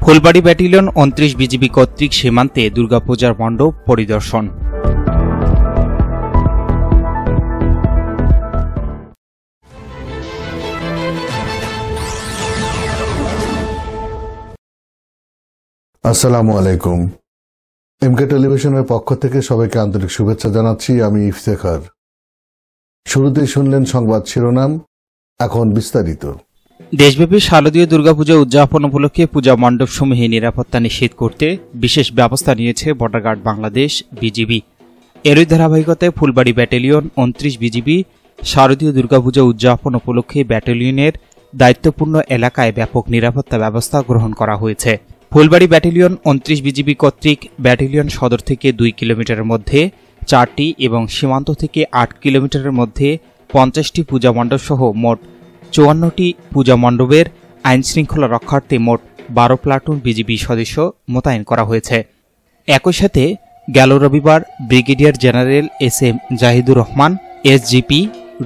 Phulbari battalion ২৯ BGB কর্তৃক সীমান্তে দুর্গাপূজার মণ্ডপ পরিদর্শন। আসসালামু আলাইকুম। এমকে টেলিভিশনের পক্ষ থেকে সবাইকে আন্তরিক শুভেচ্ছা জানাচ্ছি। আমি ইফতেখার। শুরুতেই শুনলেন সংবাদ শিরোনাম, এখন বিস্তারিত। দেশব্যাপী শারদীয় দুর্গাপূজা উদযাপন উপলক্ষে পূজা মণ্ডপসমূহে নিরাপত্তা নিশ্চিত করতে বিশেষ ব্যবস্থা নিয়েছে বর্ডার গার্ড বাংলাদেশ বিজিবি। এরই ধারাবাহিকতায় ফুলবাড়ী ব্যাটালিয়ন ২৯ বিজিবি শারদীয় দুর্গাপূজা উদযাপন উপলক্ষে ব্যাটালিয়নের দায়িত্বপূর্ণ এলাকায় ব্যাপক নিরাপত্তা ব্যবস্থা গ্রহণ করা হয়েছে। ফুলবাড়ী ব্যাটালিয়ন ২৯ বিজিবি কর্তৃক ব্যাটালিয়ন সদর থেকে ২ কিলোমিটারের মধ্যে ৪টি এবং সীমান্ত থেকে ৮ কিলোমিটারের মধ্যে ৫০টি পূজা মণ্ডপ সহ মোট ৫৪টি পূজা মণ্ডপের আইনশৃঙ্খলা রক্ষার্থে মোট ১২ প্লাটুন বিজিবি সদস্য মোতায়েন করা হয়েছে। একই সাথে গেল রবিবার brigadier general S M. Zahidur Rahman, SGP,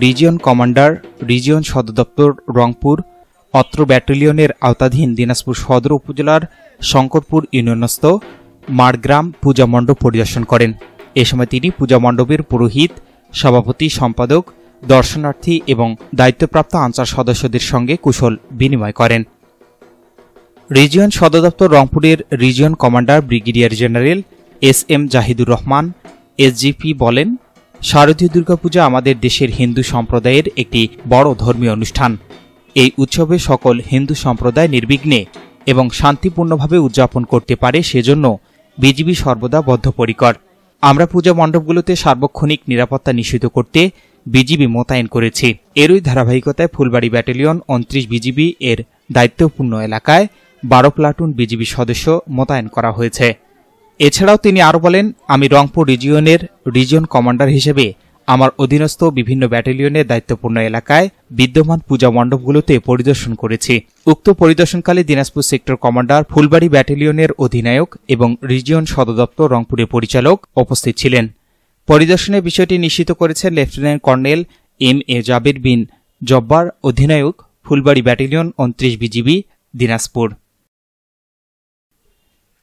region commander, region সদর দপ্তর রংপুর, অত্র ব্যাটালিয়নের আওতাধীন দিনাজপুর সদর উপজেলার শঙ্করপুর ইউনিয়নস্থ মারগ্রাম পূজা মণ্ডপ পরিদর্শন করেন। এ সময় তিনি পূজা মণ্ডপের পুরোহিত, সভাপতি, সম্পাদক, দর্শনার্থী এবং দায়িত্বপ্রাপ্ত আনসার সদস্যদের সঙ্গে কুশল বিনিময় করেন। রিজিয়ন সদর দপ্তর রংপুরের region commander brigadier general S M. Zahidur Rahman, SGP বলেন, শারদীয় দুর্গাপূজা আমাদের দেশের হিন্দু সম্প্রদায়ের একটি বড় ধর্মীয় অনুষ্ঠান। এই উৎসবে সকল হিন্দু সম্প্রদায় নির্বিঘ্নে এবং শান্তিপূর্ণভাবে উদযাপন করতে পারে, সেজন্য বিজিবি সর্বদা বদ্ধপরিকর। আমরা পূজা মণ্ডপগুলোতে সার্বক্ষণিক নিরাপত্তা নিশ্চিত করতে বিজিবি মোতায়েন করেছি। এরই ধারাবাহিকতায় ফুলবাড়ী ব্যাটালিয়ন ২৯ বিজিবি এর দায়িত্বপূর্ণ এলাকায় ১২ প্লাটুন বিজিবি সদস্য মোতায়েন করা হয়েছে। এছাড়াও তিনি আরও বলেন, আমি রংপুর রিজিয়নের রিজিয়ন কমান্ডার হিসেবে আমার অধীনস্থ বিভিন্ন ব্যাটালিয়নের দায়িত্বপূর্ণ এলাকায় বিদ্যমান পূজা মণ্ডপগুলোতে পরিদর্শন করেছি। উক্ত পরিদর্শনকালে দিনাজপুর সেক্টর কমান্ডার, ফুলবাড়ী ব্যাটালিয়নের অধিনায়ক এবং রিজিয়ন সদর দপ্তর রংপুরের পরিচালক উপস্থিত ছিলেন। পরিদর্শনে বিষয়টি নিশ্চিত করেছেন lieutenant colonel M A. Jaber bin Jabbar, অধিনায়ক, Phulbari battalion ২৯ BGB, Dinajpur.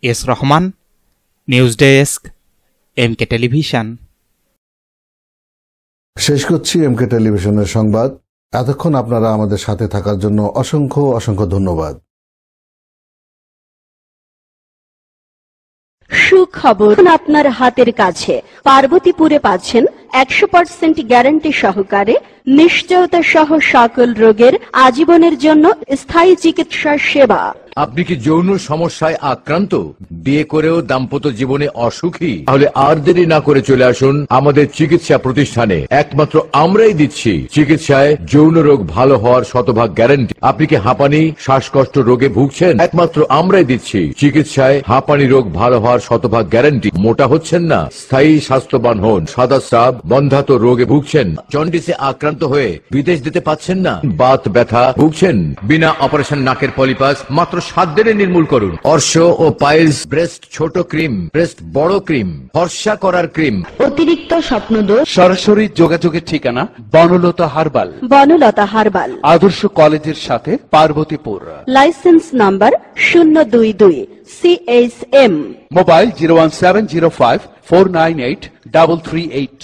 S Rahman, news desk, MK television. শেষ করছি এমকে টেলিভিশনের সংবাদ। এতক্ষণ আপনারা আমাদের সাথে থাকার জন্য অসংখ্য অসংখ্য ধন্যবাদ। সুখবর আপনার হাতের কাছে। পার্বতীপুরে পাচ্ছেন ১০০% গ্যারান্টি সহকারে নিশ্চয়তা সহ সকল রোগের আজীবনের জন্য স্থায়ী চিকিৎসা সেবা। আপনি কি যৌন সমস্যায় আক্রান্ত, বিয়ে করেও দাম্পত্য জীবনে অসুখী? তাহলে আর দেরি না করে চলে আসুন আমাদের চিকিৎসা প্রতিষ্ঠানে। একমাত্র আমরাই দিচ্ছি চিকিৎসায় যৌন রোগ ভালো হওয়ার শতভাগ গ্যারান্টি। আপনি কি হাঁপানি, শ্বাসকষ্ট রোগে ভুগছেন? একমাত্র আমরাই দিচ্ছি চিকিৎসায় হাঁপানি রোগ ভালো হওয়ার শতভাগ গ্যারান্টি। মোটা হচ্ছেন না, স্থায়ী স্বাস্থ্যবান হন। সাদা স্রাব, বন্ধ্যাত্ব রোগে ভুগছেন, জন্ডিসে আক্রান্ত হয়ে বিদেশ যেতে পাচ্ছেন না, বাত ব্যথা ভুগছেন, বিনা অপারেশন নাকের পলিপাস মাত্র 7 দিনে নির্মূল করুন। অর্শ ও পাইলস, ব্রেস্ট ছোট ক্রিম, ব্রেস্ট বড় ক্রিম, ফর্সা করার ক্রিম, অতিরিক্ত স্বপ্নদোষ। সরাসরি যোগাযোগের ঠিকানা বনলতা হারবাল, বনলতা হারবাল, আদর্শ কলেজের সাথে, Parbatipur. Licence number 022 CSM, mobile 01705 498 338।